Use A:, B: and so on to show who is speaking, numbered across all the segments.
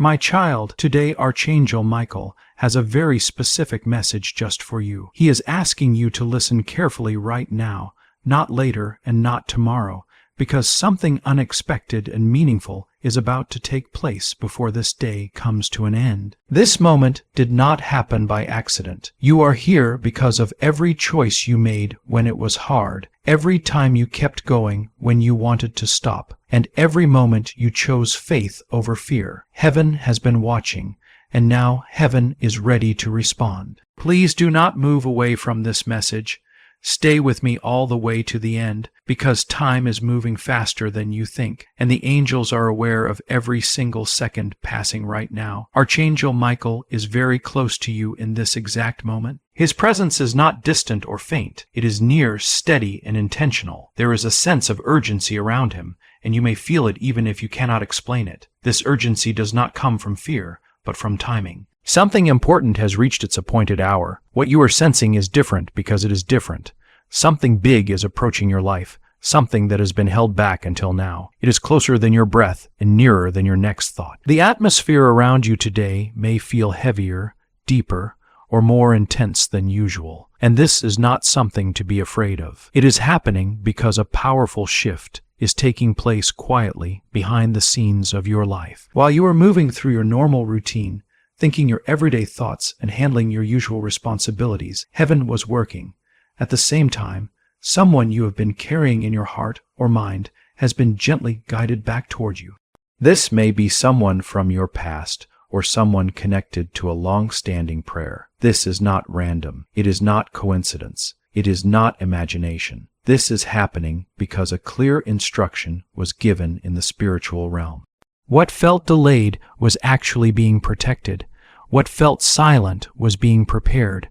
A: My child, today Archangel Michael has a very specific message just for you. He is asking you to listen carefully right now, not later and not tomorrow, because something unexpected and meaningful is about to take place before this day comes to an end. This moment did not happen by accident. You are here because of every choice you made when it was hard, every time you kept going when you wanted to stop, and every moment you chose faith over fear. Heaven has been watching, and now heaven is ready to respond. Please do not move away from this message. Stay with me all the way to the end, because time is moving faster than you think, and the angels are aware of every single second passing right now. Archangel Michael is very close to you in this exact moment. His presence is not distant or faint. It is near, steady, and intentional. There is a sense of urgency around him, and you may feel it even if you cannot explain it. This urgency does not come from fear, but from timing. Something important has reached its appointed hour. What you are sensing is different because it is different. Something big is approaching your life, something that has been held back until now. It is closer than your breath and nearer than your next thought. The atmosphere around you today may feel heavier, deeper, or more intense than usual. And this is not something to be afraid of. It is happening because a powerful shift is taking place quietly behind the scenes of your life. While you are moving through your normal routine, thinking your everyday thoughts and handling your usual responsibilities, heaven was working. At the same time, someone you have been carrying in your heart or mind has been gently guided back toward you. This may be someone from your past or someone connected to a long-standing prayer. This is not random. It is not coincidence. It is not imagination. This is happening because a clear instruction was given in the spiritual realm. What felt delayed was actually being protected. What felt silent was being prepared.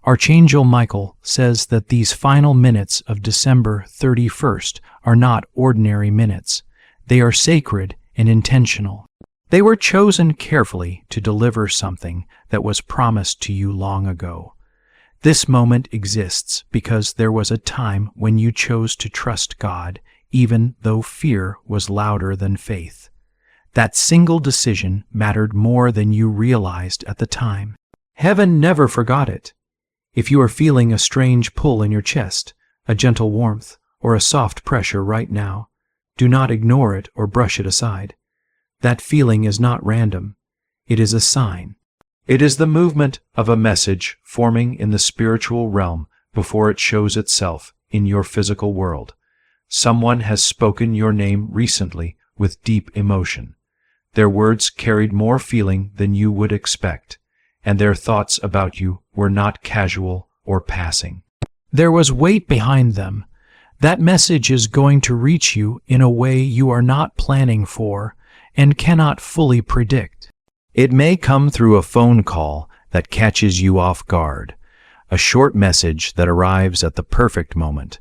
A: Archangel Michael says that these final minutes of December 31st are not ordinary minutes. They are sacred and intentional. They were chosen carefully to deliver something that was promised to you long ago. This moment exists because there was a time when you chose to trust God, even though fear was louder than faith. That single decision mattered more than you realized at the time. Heaven never forgot it. If you are feeling a strange pull in your chest, a gentle warmth, or a soft pressure right now, do not ignore it or brush it aside. That feeling is not random. It is a sign. It is the movement of a message forming in the spiritual realm before it shows itself in your physical world. Someone has spoken your name recently with deep emotion. Their words carried more feeling than you would expect, and their thoughts about you were not casual or passing. There was weight behind them. That message is going to reach you in a way you are not planning for and cannot fully predict. It may come through a phone call that catches you off guard, a short message that arrives at the perfect moment,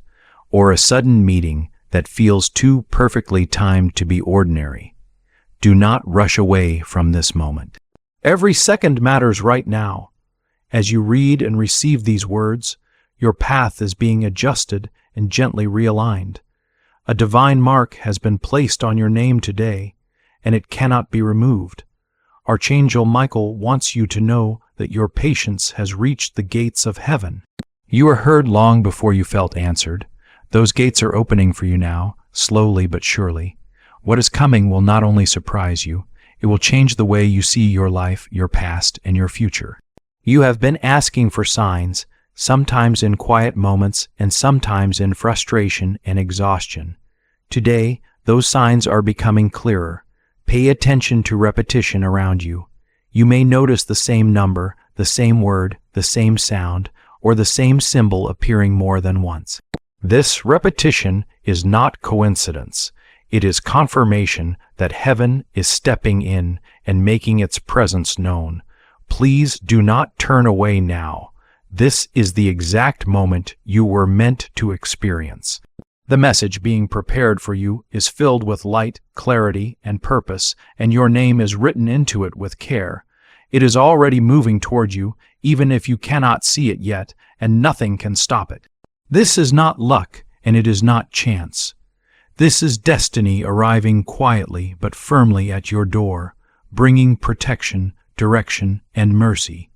A: or a sudden meeting that feels too perfectly timed to be ordinary. Do not rush away from this moment. Every second matters right now. As you read and receive these words, your path is being adjusted and gently realigned. A divine mark has been placed on your name today, and it cannot be removed. Archangel Michael wants you to know that your patience has reached the gates of heaven. You were heard long before you felt answered. Those gates are opening for you now, slowly but surely. What is coming will not only surprise you, it will change the way you see your life, your past, and your future. You have been asking for signs, sometimes in quiet moments and sometimes in frustration and exhaustion. Today, those signs are becoming clearer. Pay attention to repetition around you. You may notice the same number, the same word, the same sound, or the same symbol appearing more than once. This repetition is not coincidence. It is confirmation that heaven is stepping in and making its presence known. Please do not turn away now. This is the exact moment you were meant to experience. The message being prepared for you is filled with light, clarity, and purpose, and your name is written into it with care. It is already moving toward you, even if you cannot see it yet, and nothing can stop it. This is not luck, and it is not chance. This is destiny arriving quietly but firmly at your door, bringing protection, direction, and mercy.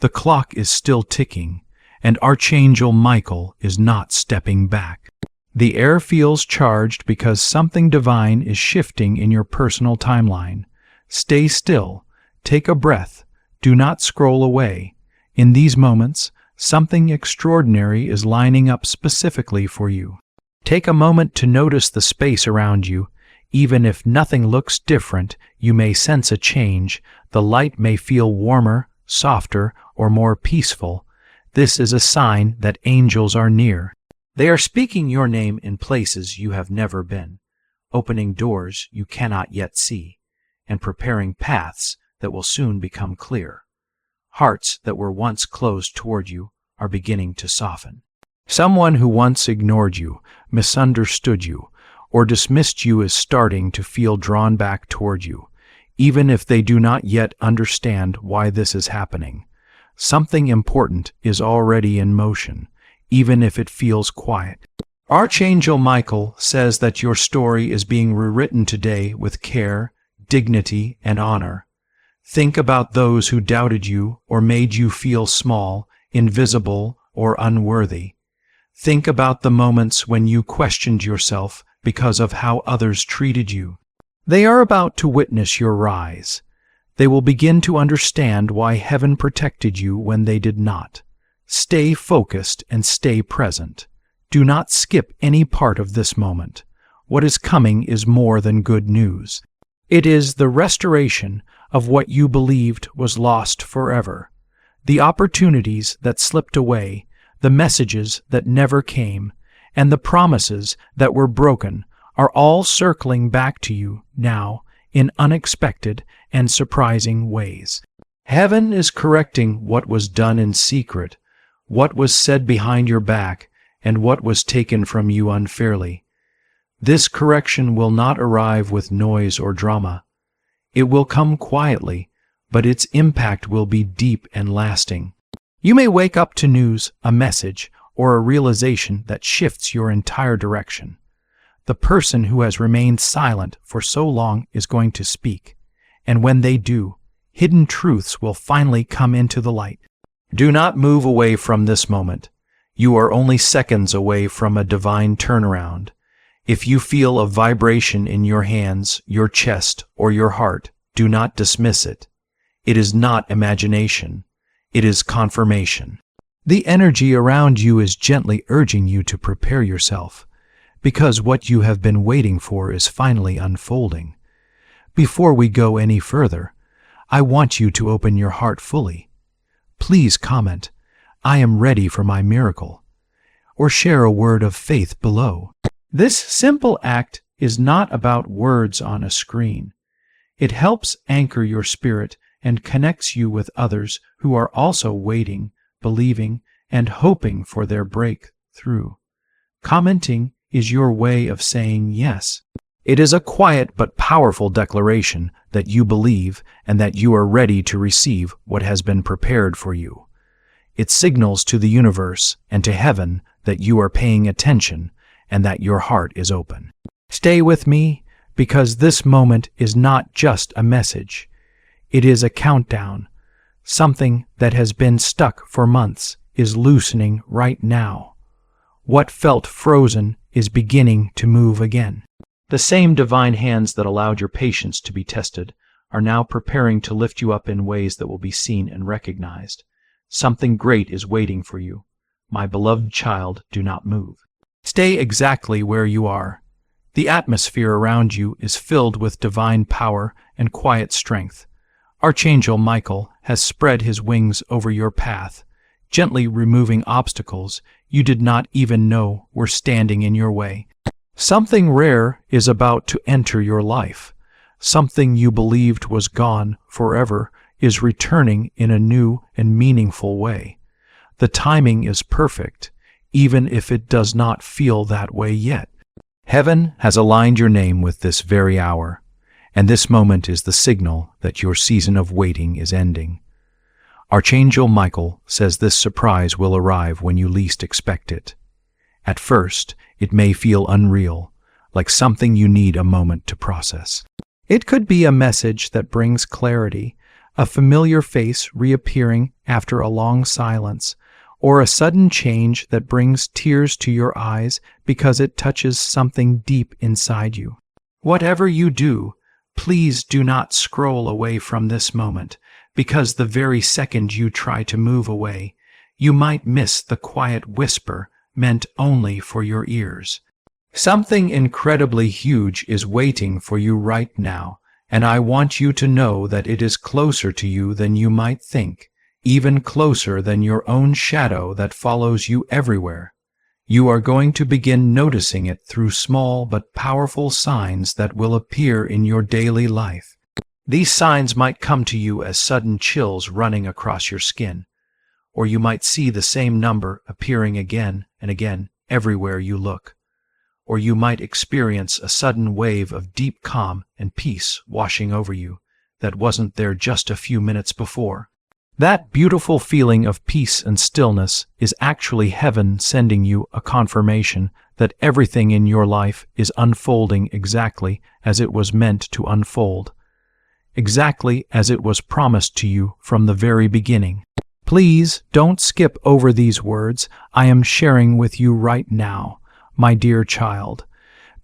A: The clock is still ticking, and Archangel Michael is not stepping back. The air feels charged because something divine is shifting in your personal timeline. Stay still, take a breath, do not scroll away. In these moments, something extraordinary is lining up specifically for you. Take a moment to notice the space around you. Even if nothing looks different, you may sense a change. The light may feel warmer, softer, or more peaceful. This is a sign that angels are near. They are speaking your name in places you have never been, opening doors you cannot yet see, and preparing paths that will soon become clear. Hearts that were once closed toward you are beginning to soften. Someone who once ignored you, misunderstood you, or dismissed you is starting to feel drawn back toward you, even if they do not yet understand why this is happening. Something important is already in motion, even if it feels quiet. Archangel Michael says that your story is being rewritten today with care, dignity, and honor. Think about those who doubted you or made you feel small, invisible, or unworthy. Think about the moments when you questioned yourself because of how others treated you. They are about to witness your rise. They will begin to understand why heaven protected you when they did not. Stay focused and stay present. Do not skip any part of this moment. What is coming is more than good news. It is the restoration of what you believed was lost forever. The opportunities that slipped away, the messages that never came, and the promises that were broken are all circling back to you now in unexpected and surprising ways. Heaven is correcting what was done in secret, what was said behind your back, and what was taken from you unfairly. This correction will not arrive with noise or drama. It will come quietly, but its impact will be deep and lasting. You may wake up to news, a message, or a realization that shifts your entire direction. The person who has remained silent for so long is going to speak, and when they do, hidden truths will finally come into the light. Do not move away from this moment. You are only seconds away from a divine turnaround. If you feel a vibration in your hands, your chest, or your heart, do not dismiss it. It is not imagination. It is confirmation. The energy around you is gently urging you to prepare yourself, because what you have been waiting for is finally unfolding. Before we go any further, I want you to open your heart fully. Please comment, "I am ready for my miracle," or share a word of faith below. This simple act is not about words on a screen. It helps anchor your spirit and connects you with others who are also waiting, believing, and hoping for their breakthrough. Commenting is your way of saying yes. It is a quiet but powerful declaration that you believe and that you are ready to receive what has been prepared for you. It signals to the universe and to heaven that you are paying attention and that your heart is open. Stay with me, because this moment is not just a message. It is a countdown. Something that has been stuck for months is loosening right now. What felt frozen is beginning to move again. The same divine hands that allowed your patience to be tested are now preparing to lift you up in ways that will be seen and recognized. Something great is waiting for you. My beloved child, do not move. Stay exactly where you are. The atmosphere around you is filled with divine power and quiet strength. Archangel Michael has spread his wings over your path, gently removing obstacles you did not even know were standing in your way. Something rare is about to enter your life. Something you believed was gone forever is returning in a new and meaningful way. The timing is perfect, even if it does not feel that way yet. Heaven has aligned your name with this very hour, and this moment is the signal that your season of waiting is ending. Archangel Michael says this surprise will arrive when you least expect it. At first, it may feel unreal, like something you need a moment to process. It could be a message that brings clarity, a familiar face reappearing after a long silence, or a sudden change that brings tears to your eyes because it touches something deep inside you. Whatever you do, please do not scroll away from this moment, because the very second you try to move away, you might miss the quiet whisper meant only for your ears. Something incredibly huge is waiting for you right now, and I want you to know that it is closer to you than you might think, even closer than your own shadow that follows you everywhere. You are going to begin noticing it through small but powerful signs that will appear in your daily life. These signs might come to you as sudden chills running across your skin, or you might see the same number appearing again and again everywhere you look. Or you might experience a sudden wave of deep calm and peace washing over you that wasn't there just a few minutes before. That beautiful feeling of peace and stillness is actually heaven sending you a confirmation that everything in your life is unfolding exactly as it was meant to unfold, exactly as it was promised to you from the very beginning. Please don't skip over these words I am sharing with you right now, my dear child,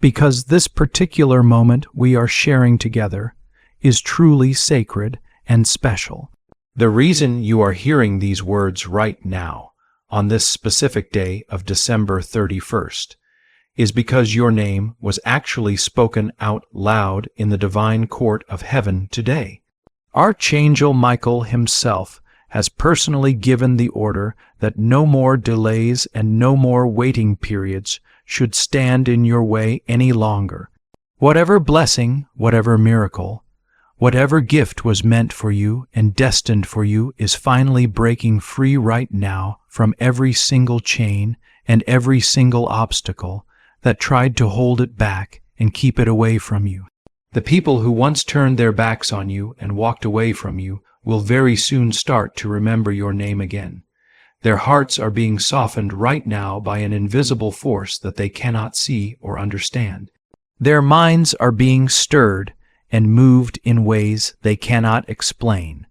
A: because this particular moment we are sharing together is truly sacred and special. The reason you are hearing these words right now, on this specific day of December 31st, is because your name was actually spoken out loud in the divine court of heaven today. Archangel Michael himself has personally given the order that no more delays and no more waiting periods should stand in your way any longer. Whatever blessing, whatever miracle, whatever gift was meant for you and destined for you is finally breaking free right now from every single chain and every single obstacle that tried to hold it back and keep it away from you. The people who once turned their backs on you and walked away from you will very soon start to remember your name again. Their hearts are being softened right now by an invisible force that they cannot see or understand. Their minds are being stirred and moved in ways they cannot explain,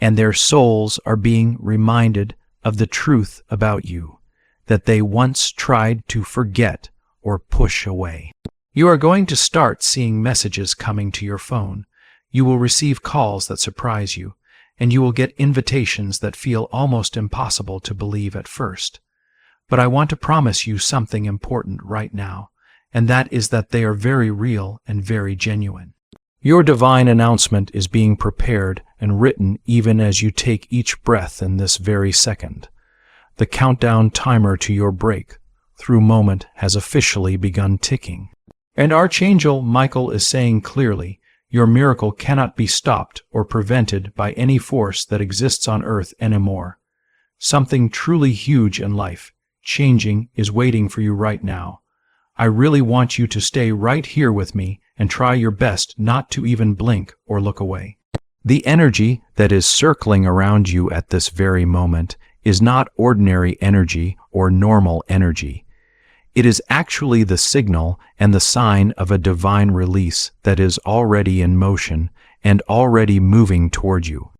A: and their souls are being reminded of the truth about you that they once tried to forget or push away. You are going to start seeing messages coming to your phone. You will receive calls that surprise you, and you will get invitations that feel almost impossible to believe at first. But I want to promise you something important right now, and that is that they are very real and very genuine. Your divine announcement is being prepared and written even as you take each breath in this very second. The countdown timer to your breakthrough moment has officially begun ticking. And Archangel Michael is saying clearly, your miracle cannot be stopped or prevented by any force that exists on earth anymore. Something truly huge in life, changing, is waiting for you right now. I really want you to stay right here with me and try your best not to even blink or look away. The energy that is circling around you at this very moment is not ordinary energy or normal energy. It is actually the signal and the sign of a divine release that is already in motion and already moving toward you.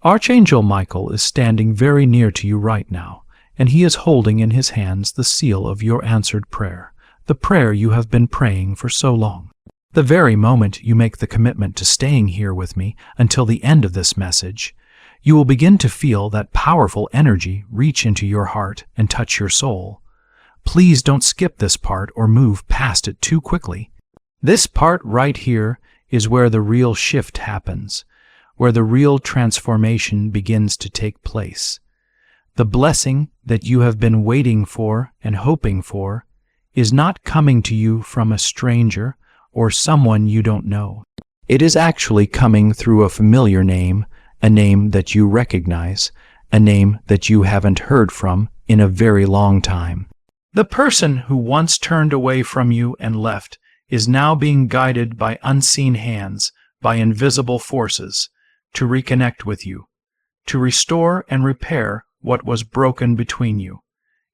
A: Archangel Michael is standing very near to you right now, and he is holding in his hands the seal of your answered prayer, the prayer you have been praying for so long. The very moment you make the commitment to staying here with me until the end of this message, you will begin to feel that powerful energy reach into your heart and touch your soul. Please don't skip this part or move past it too quickly. This part right here is where the real shift happens, where the real transformation begins to take place. The blessing that you have been waiting for and hoping for is not coming to you from a stranger or someone you don't know. It is actually coming through a familiar name, a name that you recognize, a name that you haven't heard from in a very long time. The person who once turned away from you and left is now being guided by unseen hands, by invisible forces, to reconnect with you, to restore and repair what was broken between you,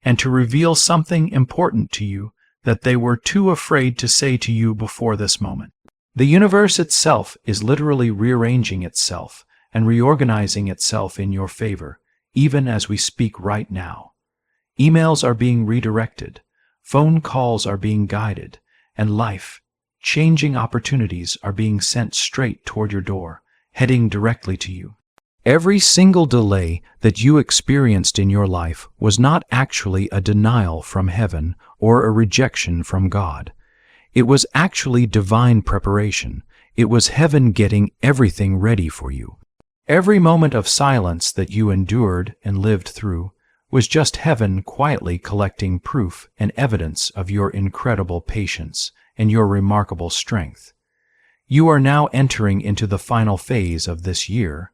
A: and to reveal something important to you that they were too afraid to say to you before this moment. The universe itself is literally rearranging itself and reorganizing itself in your favor, even as we speak right now. Emails are being redirected, phone calls are being guided, and life-changing opportunities are being sent straight toward your door, heading directly to you. Every single delay that you experienced in your life was not actually a denial from heaven or a rejection from God. It was actually divine preparation. It was heaven getting everything ready for you. Every moment of silence that you endured and lived through was just heaven quietly collecting proof and evidence of your incredible patience and your remarkable strength. You are now entering into the final phase of this year,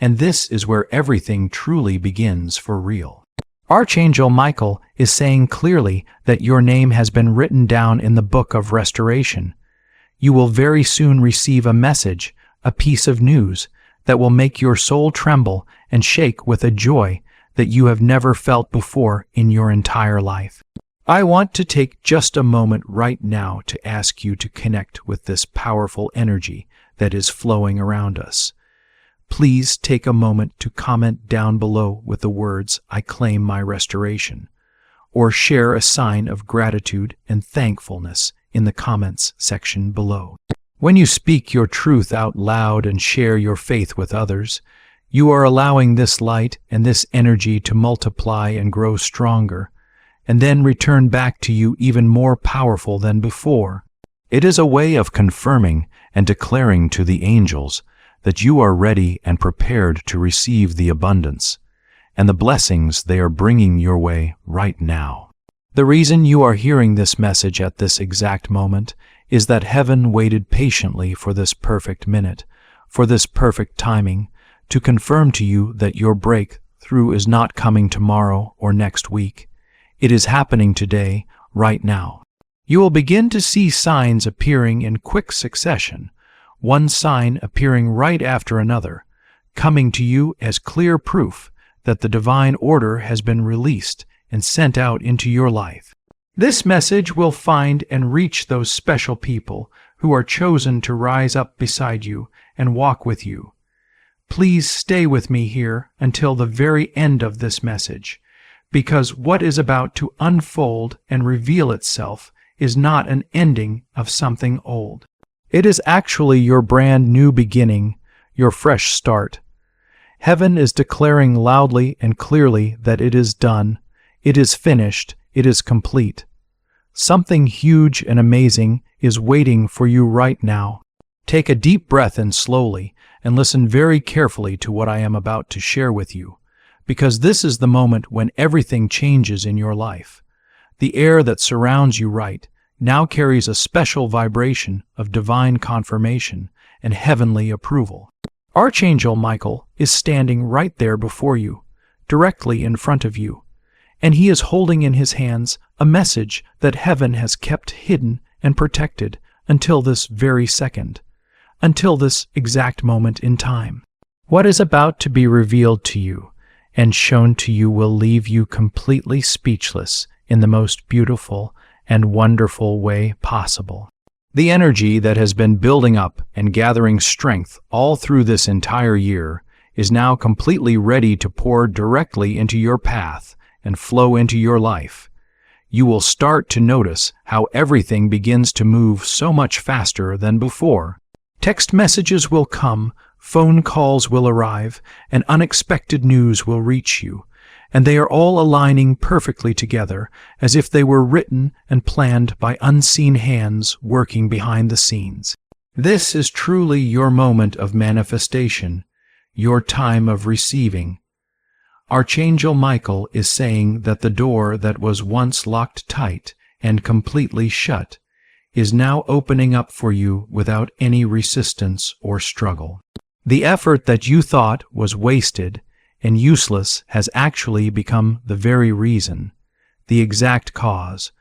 A: and this is where everything truly begins for real. Archangel Michael is saying clearly that your name has been written down in the book of restoration. You will very soon receive a message, a piece of news, that will make your soul tremble and shake with a joy that you have never felt before in your entire life. I want to take just a moment right now to ask you to connect with this powerful energy that is flowing around us. Please take a moment to comment down below with the words, "I claim my restoration," or share a sign of gratitude and thankfulness in the comments section below. When you speak your truth out loud and share your faith with others, you are allowing this light and this energy to multiply and grow stronger, and then return back to you even more powerful than before. It is a way of confirming and declaring to the angels that you are ready and prepared to receive the abundance and the blessings they are bringing your way right now. The reason you are hearing this message at this exact moment is that heaven waited patiently for this perfect minute, for this perfect timing, to confirm to you that your breakthrough is not coming tomorrow or next week. It is happening today, right now. You will begin to see signs appearing in quick succession, one sign appearing right after another, coming to you as clear proof that the divine order has been released and sent out into your life. This message will find and reach those special people who are chosen to rise up beside you and walk with you. Please stay with me here until the very end of this message, because what is about to unfold and reveal itself is not an ending of something old. It is actually your brand new beginning, your fresh start. Heaven is declaring loudly and clearly that it is done, it is finished, it is complete. Something huge and amazing is waiting for you right now. Take a deep breath in slowly and listen very carefully to what I am about to share with you, because this is the moment when everything changes in your life. The air that surrounds you now carries a special vibration of divine confirmation and heavenly approval. Archangel Michael is standing right there before you, directly in front of you, and he is holding in his hands a message that heaven has kept hidden and protected until this very second, until this exact moment in time. What is about to be revealed to you and shown to you will leave you completely speechless in the most beautiful and wonderful way possible. The energy that has been building up and gathering strength all through this entire year is now completely ready to pour directly into your path and flow into your life. You will start to notice how everything begins to move so much faster than before. Text messages will come, phone calls will arrive, and unexpected news will reach you, and they are all aligning perfectly together as if they were written and planned by unseen hands working behind the scenes. This is truly your moment of manifestation, your time of receiving. Archangel Michael is saying that the door that was once locked tight and completely shut is now opening up for you without any resistance or struggle. The effort that you thought was wasted and useless has actually become the very reason, the exact cause,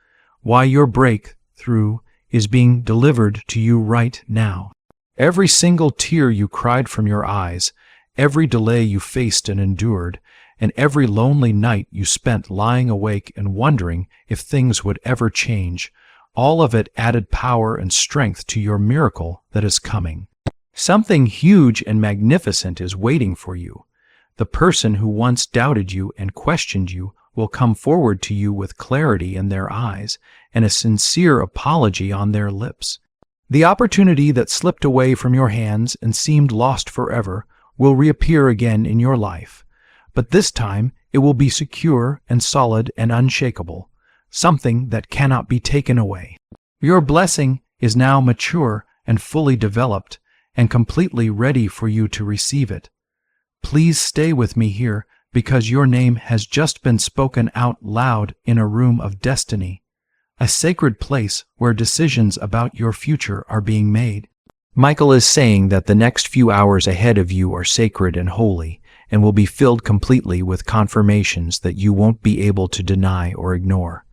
A: why your breakthrough is being delivered to you right now. Every single tear you cried from your eyes, every delay you faced and endured, and every lonely night you spent lying awake and wondering if things would ever change, all of it added power and strength to your miracle that is coming. Something huge and magnificent is waiting for you. The person who once doubted you and questioned you will come forward to you with clarity in their eyes and a sincere apology on their lips. The opportunity that slipped away from your hands and seemed lost forever will reappear again in your life, but this time it will be secure and solid and unshakable, something that cannot be taken away. Your blessing is now mature and fully developed and completely ready for you to receive it. Please stay with me here because your name has just been spoken out loud in a room of destiny, a sacred place where decisions about your future are being made. Michael is saying that the next few hours ahead of you are sacred and holy and will be filled completely with confirmations that you won't be able to deny or ignore.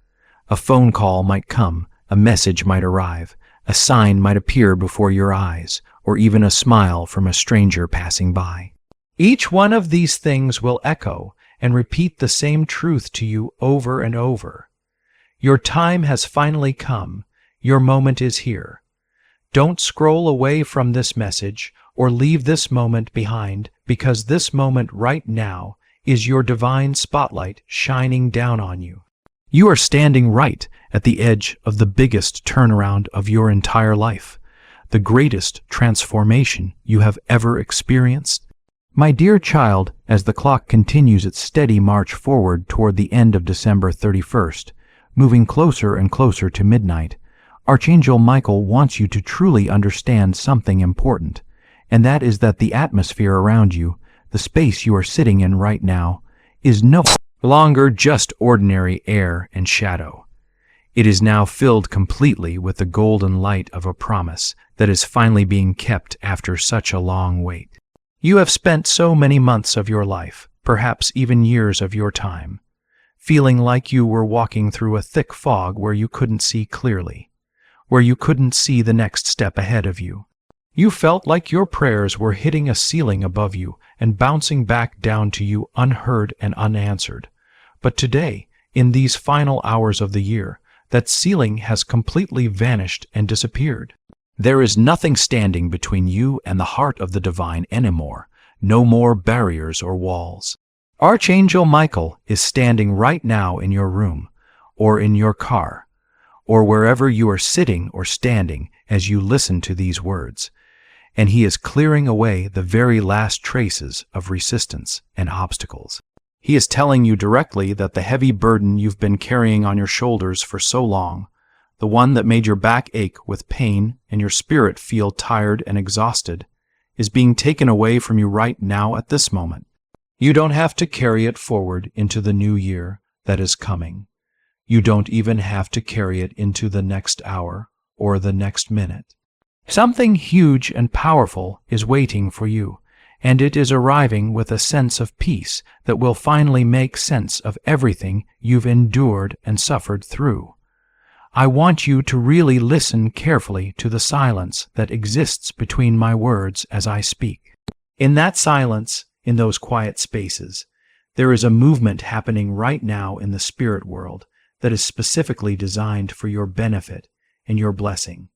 A: A phone call might come, a message might arrive, a sign might appear before your eyes, or even a smile from a stranger passing by. Each one of these things will echo and repeat the same truth to you over and over. Your time has finally come. Your moment is here. Don't scroll away from this message or leave this moment behind, because this moment right now is your divine spotlight shining down on you. You are standing right at the edge of the biggest turnaround of your entire life, the greatest transformation you have ever experienced. My dear child, as the clock continues its steady march forward toward the end of December 31st, moving closer and closer to midnight, Archangel Michael wants you to truly understand something important, and that is that the atmosphere around you, the space you are sitting in right now, is no longer just ordinary air and shadow. It is now filled completely with the golden light of a promise that is finally being kept after such a long wait. You have spent so many months of your life, perhaps even years of your time, feeling like you were walking through a thick fog where you couldn't see clearly, where you couldn't see the next step ahead of you. You felt like your prayers were hitting a ceiling above you and bouncing back down to you unheard and unanswered. But today, in these final hours of the year, that ceiling has completely vanished and disappeared. There is nothing standing between you and the heart of the divine anymore, no more barriers or walls. Archangel Michael is standing right now in your room, or in your car, or wherever you are sitting or standing as you listen to these words, and he is clearing away the very last traces of resistance and obstacles. He is telling you directly that the heavy burden you've been carrying on your shoulders for so long, the one that made your back ache with pain and your spirit feel tired and exhausted, is being taken away from you right now at this moment. You don't have to carry it forward into the new year that is coming. You don't even have to carry it into the next hour or the next minute. Something huge and powerful is waiting for you, and it is arriving with a sense of peace that will finally make sense of everything you've endured and suffered through. I want you to really listen carefully to the silence that exists between my words as I speak. In that silence, in those quiet spaces, there is a movement happening right now in the spirit world that is specifically designed for your benefit and your blessing.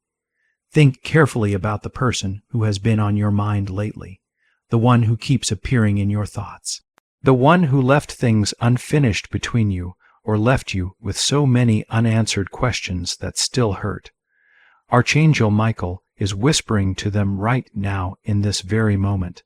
A: Think carefully about the person who has been on your mind lately, the one who keeps appearing in your thoughts, the one who left things unfinished between you or left you with so many unanswered questions that still hurt. Archangel Michael is whispering to them right now in this very moment.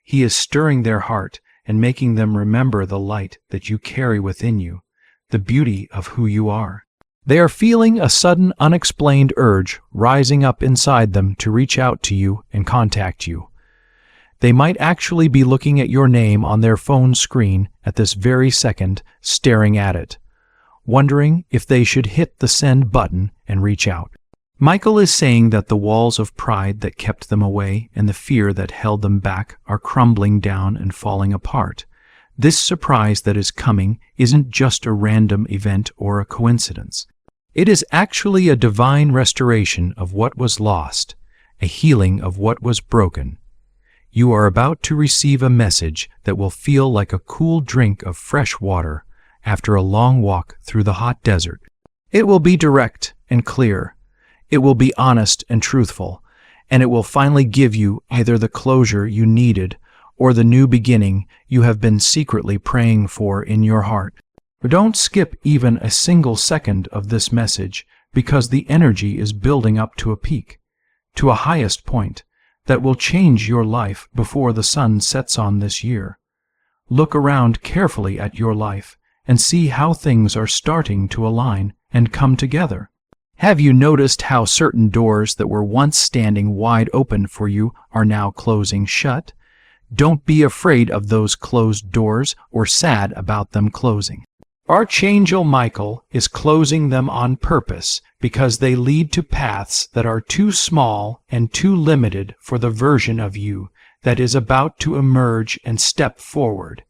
A: He is stirring their heart and making them remember the light that you carry within you, the beauty of who you are. They are feeling a sudden unexplained urge rising up inside them to reach out to you and contact you. They might actually be looking at your name on their phone screen at this very second, staring at it, wondering if they should hit the send button and reach out. Michael is saying that the walls of pride that kept them away and the fear that held them back are crumbling down and falling apart. This surprise that is coming isn't just a random event or a coincidence. It is actually a divine restoration of what was lost, a healing of what was broken. You are about to receive a message that will feel like a cool drink of fresh water after a long walk through the hot desert. It will be direct and clear. It will be honest and truthful, and it will finally give you either the closure you needed or the new beginning you have been secretly praying for in your heart. Don't skip even a single second of this message, because the energy is building up to a peak, to a highest point, that will change your life before the sun sets on this year. Look around carefully at your life and see how things are starting to align and come together. Have you noticed how certain doors that were once standing wide open for you are now closing shut? Don't be afraid of those closed doors or sad about them closing. Archangel Michael is closing them on purpose because they lead to paths that are too small and too limited for the version of you that is about to emerge and step forward.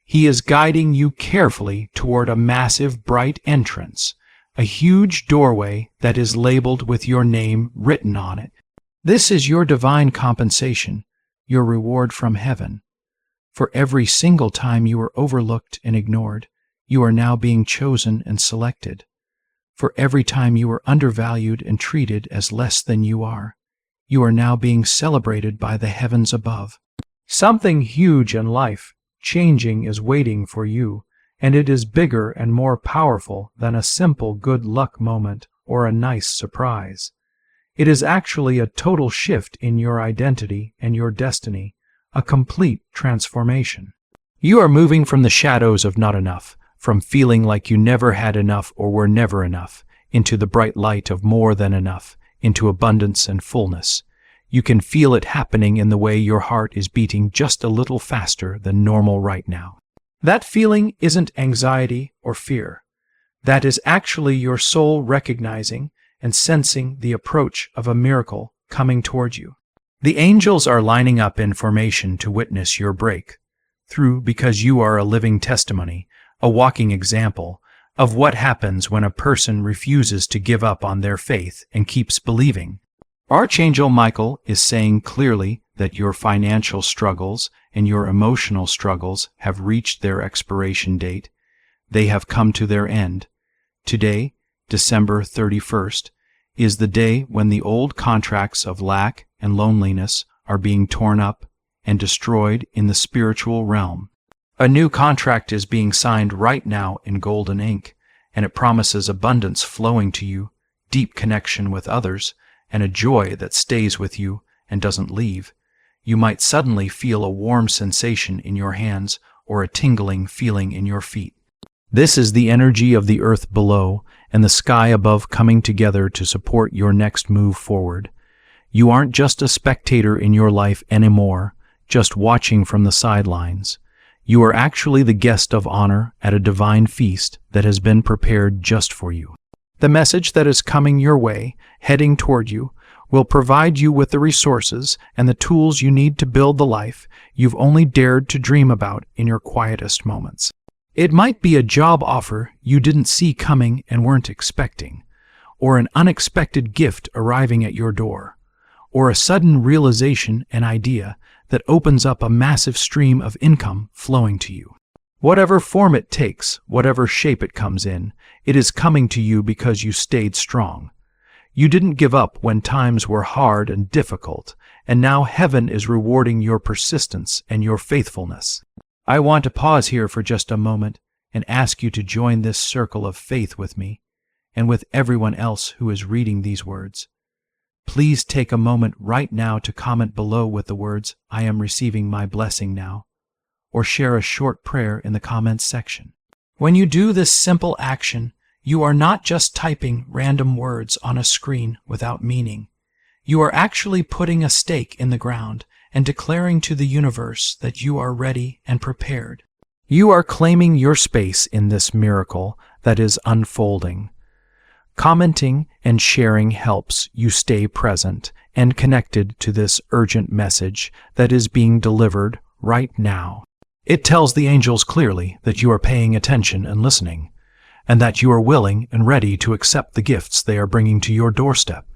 A: He is guiding you carefully toward a massive bright entrance, a huge doorway that is labeled with your name written on it. This is your divine compensation, your reward from heaven. For every single time you were overlooked and ignored, you are now being chosen and selected. For every time you were undervalued and treated as less than you are now being celebrated by the heavens above. Something huge in life, changing, is waiting for you, and it is bigger and more powerful than a simple good luck moment or a nice surprise. It is actually a total shift in your identity and your destiny, a complete transformation. You are moving from the shadows of not enough, from feeling like you never had enough or were never enough, into the bright light of more than enough, into abundance and fullness. You can feel it happening in the way your heart is beating just a little faster than normal right now. That feeling isn't anxiety or fear. That is actually your soul recognizing and sensing the approach of a miracle coming toward you. The angels are lining up in formation to witness your breakthrough because you are a living testimony, a walking example of what happens when a person refuses to give up on their faith and keeps believing. Archangel Michael is saying clearly that your financial struggles and your emotional struggles have reached their expiration date. They have come to their end. Today, December 31st, is the day when the old contracts of lack and loneliness are being torn up and destroyed in the spiritual realm. A new contract is being signed right now in golden ink, and it promises abundance flowing to you, deep connection with others, and a joy that stays with you and doesn't leave. You might suddenly feel a warm sensation in your hands or a tingling feeling in your feet. This is the energy of the earth below and the sky above coming together to support your next move forward. You aren't just a spectator in your life anymore, just watching from the sidelines. You are actually the guest of honor at a divine feast that has been prepared just for you. The message that is coming your way, heading toward you, will provide you with the resources and the tools you need to build the life you've only dared to dream about in your quietest moments. It might be a job offer you didn't see coming and weren't expecting, or an unexpected gift arriving at your door, or a sudden realization and idea that opens up a massive stream of income flowing to you. Whatever form it takes, whatever shape it comes in, it is coming to you because you stayed strong. You didn't give up when times were hard and difficult, and now heaven is rewarding your persistence and your faithfulness. I want to pause here for just a moment and ask you to join this circle of faith with me and with everyone else who is reading these words. Please take a moment right now to comment below with the words, "I am receiving my blessing now," or share a short prayer in the comments section. When you do this simple action, you are not just typing random words on a screen without meaning. You are actually putting a stake in the ground and declaring to the universe that you are ready and prepared. You are claiming your space in this miracle that is unfolding. Commenting and sharing helps you stay present and connected to this urgent message that is being delivered right now. It tells the angels clearly that you are paying attention and listening, and that you are willing and ready to accept the gifts they are bringing to your doorstep.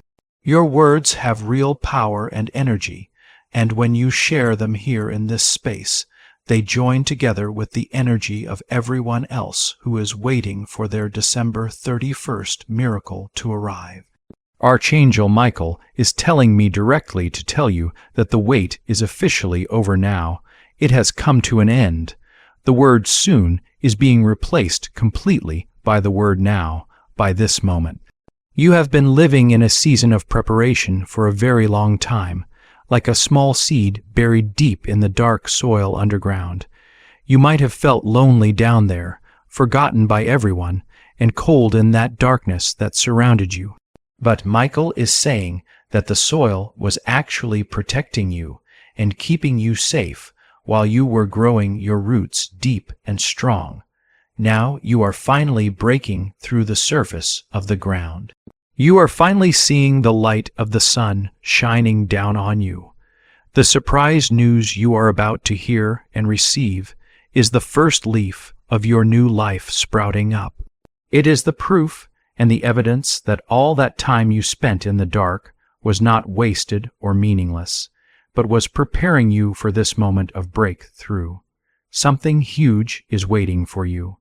A: Your words have real power and energy, and when you share them here in this space, They join together with the energy of everyone else who is waiting for their December 31st miracle to arrive. Archangel Michael is telling me directly to tell you that the wait is officially over now. It has come to an end. The word soon is being replaced completely by the word now, by this moment. You have been living in a season of preparation for a very long time, like a small seed buried deep in the dark soil underground. You might have felt lonely down there, forgotten by everyone, and cold in that darkness that surrounded you. But Michael is saying that the soil was actually protecting you and keeping you safe while you were growing your roots deep and strong. Now you are finally breaking through the surface of the ground. You are finally seeing the light of the sun shining down on you. The surprise news you are about to hear and receive is the first leaf of your new life sprouting up. It is the proof and the evidence that all that time you spent in the dark was not wasted or meaningless, but was preparing you for this moment of breakthrough. Something huge is waiting for you,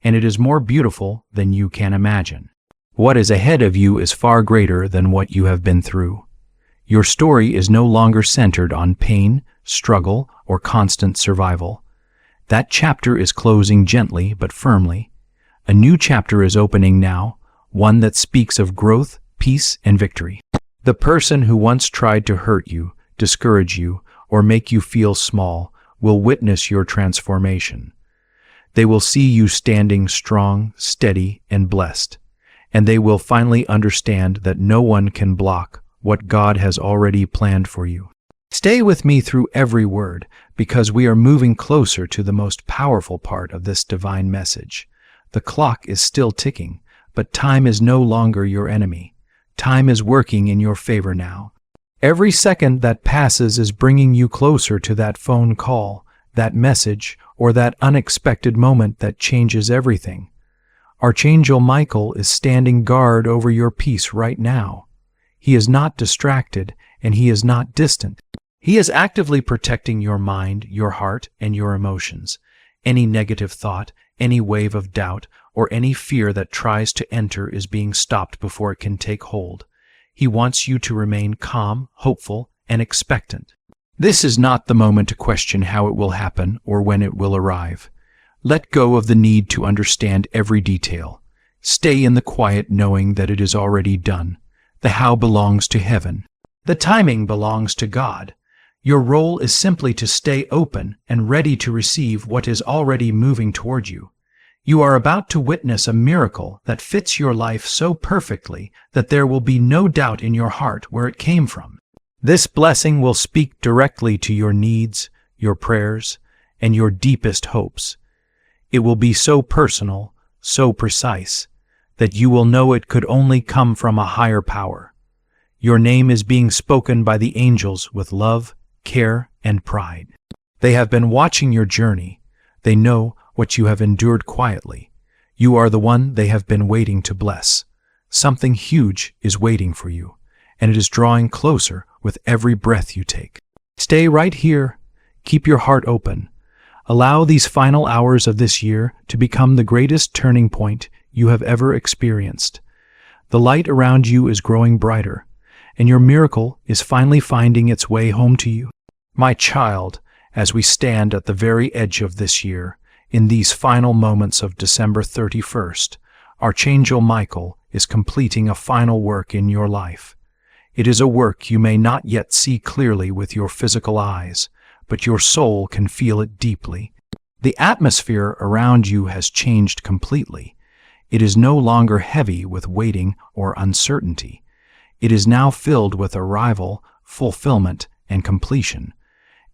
A: and it is more beautiful than you can imagine. What is ahead of you is far greater than what you have been through. Your story is no longer centered on pain, struggle, or constant survival. That chapter is closing gently but firmly. A new chapter is opening now, one that speaks of growth, peace, and victory. The person who once tried to hurt you, discourage you, or make you feel small will witness your transformation. They will see you standing strong, steady, and blessed, and they will finally understand that no one can block what God has already planned for you. Stay with me through every word, because we are moving closer to the most powerful part of this divine message. The clock is still ticking, but time is no longer your enemy. Time is working in your favor now. Every second that passes is bringing you closer to that phone call, that message, or that unexpected moment that changes everything. Archangel Michael is standing guard over your peace right now. He is not distracted, and he is not distant. He is actively protecting your mind, your heart, and your emotions. Any negative thought, any wave of doubt, or any fear that tries to enter is being stopped before it can take hold. He wants you to remain calm, hopeful, and expectant. This is not the moment to question how it will happen or when it will arrive. Let go of the need to understand every detail. Stay in the quiet knowing that it is already done. The how belongs to heaven. The timing belongs to God. Your role is simply to stay open and ready to receive what is already moving toward you. You are about to witness a miracle that fits your life so perfectly that there will be no doubt in your heart where it came from. This blessing will speak directly to your needs, your prayers, and your deepest hopes. It will be so personal, so precise, that you will know it could only come from a higher power. Your name is being spoken by the angels with love, care, and pride. They have been watching your journey. They know what you have endured quietly. You are the one they have been waiting to bless. Something huge is waiting for you, and it is drawing closer with every breath you take. Stay right here. Keep your heart open. Allow these final hours of this year to become the greatest turning point you have ever experienced. The light around you is growing brighter, and your miracle is finally finding its way home to you. My child, as we stand at the very edge of this year, in these final moments of December 31st, Archangel Michael is completing a final work in your life. It is a work you may not yet see clearly with your physical eyes, but your soul can feel it deeply. The atmosphere around you has changed completely. It is no longer heavy with waiting or uncertainty. It is now filled with arrival, fulfillment, and completion.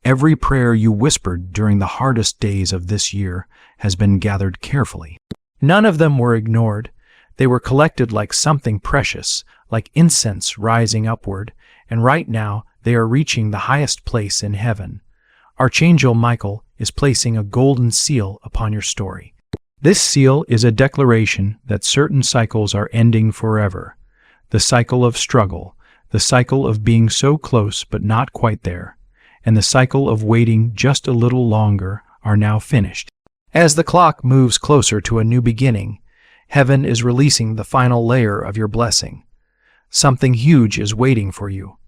A: Every prayer you whispered during the hardest days of this year has been gathered carefully. None of them were ignored. They were collected like something precious, like incense rising upward, and right now they are reaching the highest place in heaven. Archangel Michael is placing a golden seal upon your story. This seal is a declaration that certain cycles are ending forever. The cycle of struggle, the cycle of being so close but not quite there, and the cycle of waiting just a little longer are now finished. As the clock moves closer to a new beginning, heaven is releasing the final layer of your blessing. Something huge is waiting for you,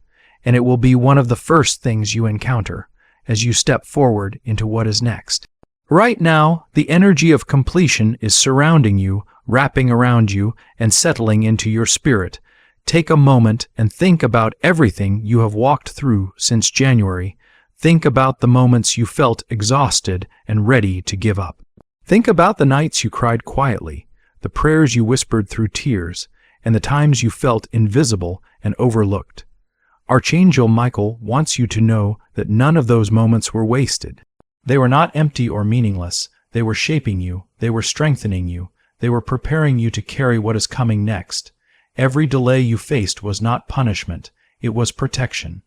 A: and it will be one of the first things you encounter as you step forward into what is next. Right now, the energy of completion is surrounding you, wrapping around you, and settling into your spirit. Take a moment and think about everything you have walked through since January. Think about the moments you felt exhausted and ready to give up. Think about the nights you cried quietly, the prayers you whispered through tears, and the times you felt invisible and overlooked. Archangel Michael wants you to know that none of those moments were wasted. They were not empty or meaningless. They were shaping you. They were strengthening you. They were preparing you to carry what is coming next. Every delay you faced was not punishment. It was protection.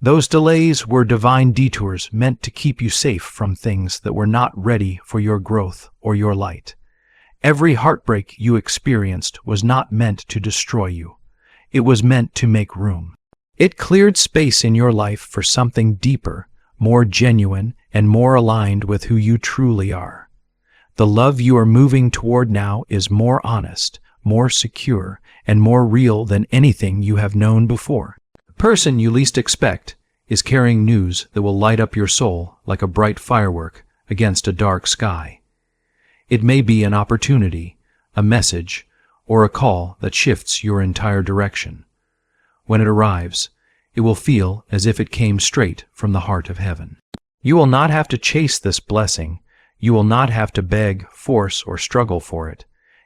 A: Those delays were divine detours meant to keep you safe from things that were not ready for your growth or your light. Every heartbreak you experienced was not meant to destroy you. It was meant to make room. It cleared space in your life for something deeper, more genuine, and more aligned with who you truly are. The love you are moving toward now is more honest, more secure, and more real than anything you have known before. The person you least expect is carrying news that will light up your soul like a bright firework against a dark sky. It may be an opportunity, a message, or a call that shifts your entire direction. When it arrives, it will feel as if it came straight from the heart of heaven. You will not have to chase this blessing. You will not have to beg, force, or struggle for it.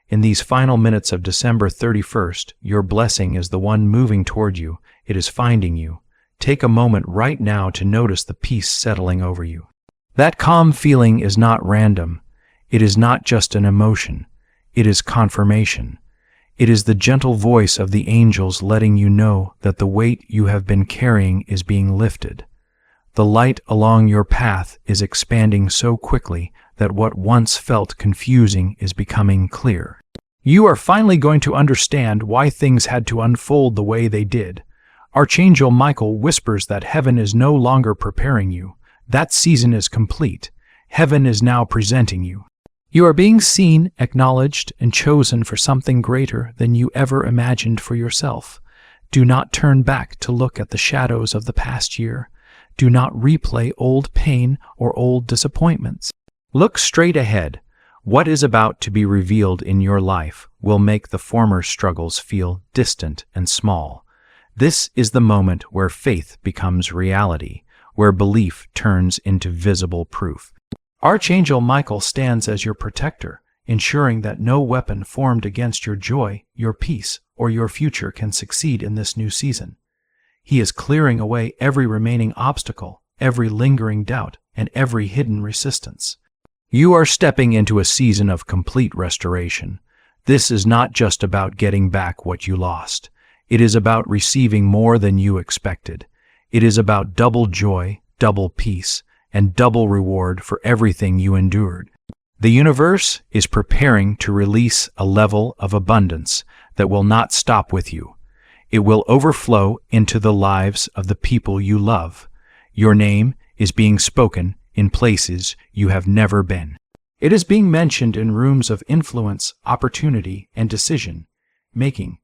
A: In these final minutes of December 31st, your blessing is the one moving toward you. It is finding you. Take a moment right now to notice the peace settling over you. That calm feeling is not random. It is not just an emotion. It is confirmation. It is the gentle voice of the angels letting you know that the weight you have been carrying is being lifted. The light along your path is expanding so quickly that what once felt confusing is becoming clear. You are finally going to understand why things had to unfold the way they did. Archangel Michael whispers that heaven is no longer preparing you. That season is complete. Heaven is now presenting you. You are being seen, acknowledged, and chosen for something greater than you ever imagined for yourself. Do not turn back to look at the shadows of the past year. Do not replay old pain or old disappointments. Look straight ahead. What is about to be revealed in your life will make the former struggles feel distant and small. This is the moment where faith becomes reality, where belief turns into visible proof. Archangel Michael stands as your protector, ensuring that no weapon formed against your joy, your peace, or your future can succeed in this new season. He is clearing away every remaining obstacle, every lingering doubt, and every hidden resistance. You are stepping into a season of complete restoration. This is not just about getting back what you lost. It is about receiving more than you expected. It is about double joy, double peace, and double reward for everything you endured. The universe is preparing to release a level of abundance that will not stop with you. It will overflow into the lives of the people you love. Your name is being spoken in places you have never been. It is being mentioned in rooms of influence, opportunity, and decision-making.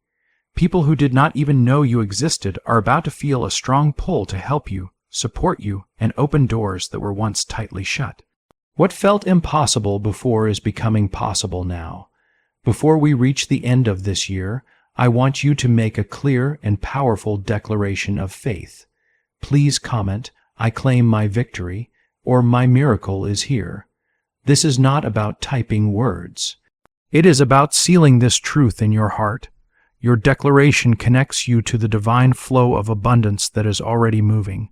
A: People who did not even know you existed are about to feel a strong pull to help you, support you, and open doors that were once tightly shut. What felt impossible before is becoming possible now. Before we reach the end of this year, I want you to make a clear and powerful declaration of faith. Please comment, "I claim my victory," or "My miracle is here." This is not about typing words. It is about sealing this truth in your heart. Your declaration connects you to the divine flow of abundance that is already moving.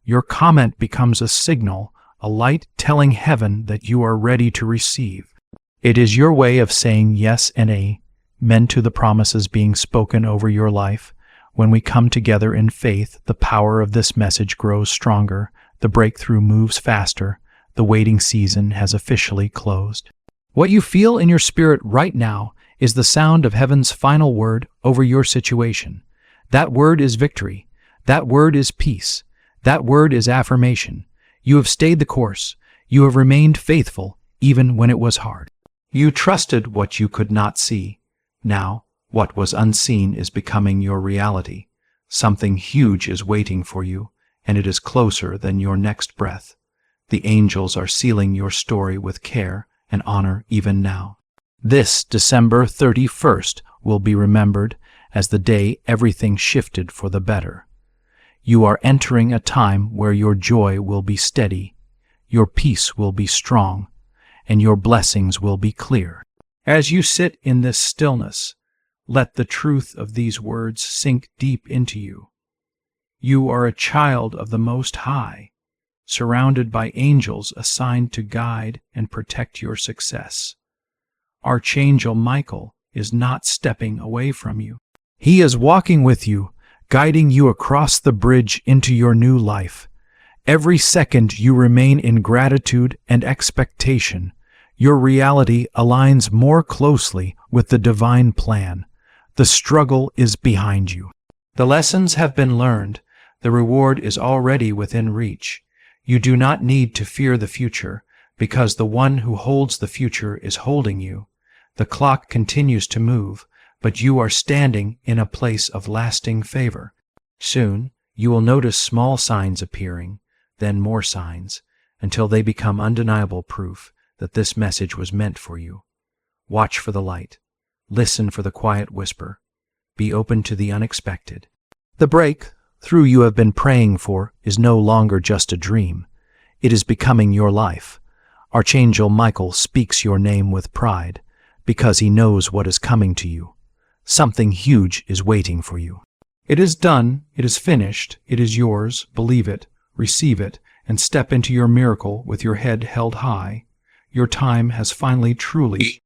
A: Your comment becomes a signal, a light telling heaven that you are ready to receive. It is your way of saying yes and amen to the promises being spoken over your life. When we come together in faith, the power of this message grows stronger, the breakthrough moves faster, the waiting season has officially closed. What you feel in your spirit right now is the sound of heaven's final word over your situation. That word is victory. That word is peace. That word is affirmation. You have stayed the course. You have remained faithful even when it was hard. You trusted what you could not see. Now, what was unseen is becoming your reality. Something huge is waiting for you, and it is closer than your next breath. The angels are sealing your story with care and honor even now. This December 31st will be remembered as the day everything shifted for the better. You are entering a time where your joy will be steady, your peace will be strong, and your blessings will be clear. As you sit in this stillness, let the truth of these words sink deep into you. You are a child of the Most High, surrounded by angels assigned to guide and protect your success. Archangel Michael is not stepping away from you. He is walking with you, guiding you across the bridge into your new life. Every second you remain in gratitude and expectation. Your reality aligns more closely with the divine plan. The struggle is behind you. The lessons have been learned. The reward is already within reach. You do not need to fear the future, because the one who holds the future is holding you. The clock continues to move, but you are standing in a place of lasting favor. Soon, you will notice small signs appearing, then more signs, until they become undeniable proof that this message was meant for you. Watch for the light. Listen for the quiet whisper. Be open to the unexpected. The breakthrough you have been praying for is no longer just a dream. It is becoming your life. Archangel Michael speaks your name with pride because he knows what is coming to you. Something huge is waiting for you. It is done. It is finished. It is yours. Believe it, receive it, and step into your miracle with your head held high. Your time has finally truly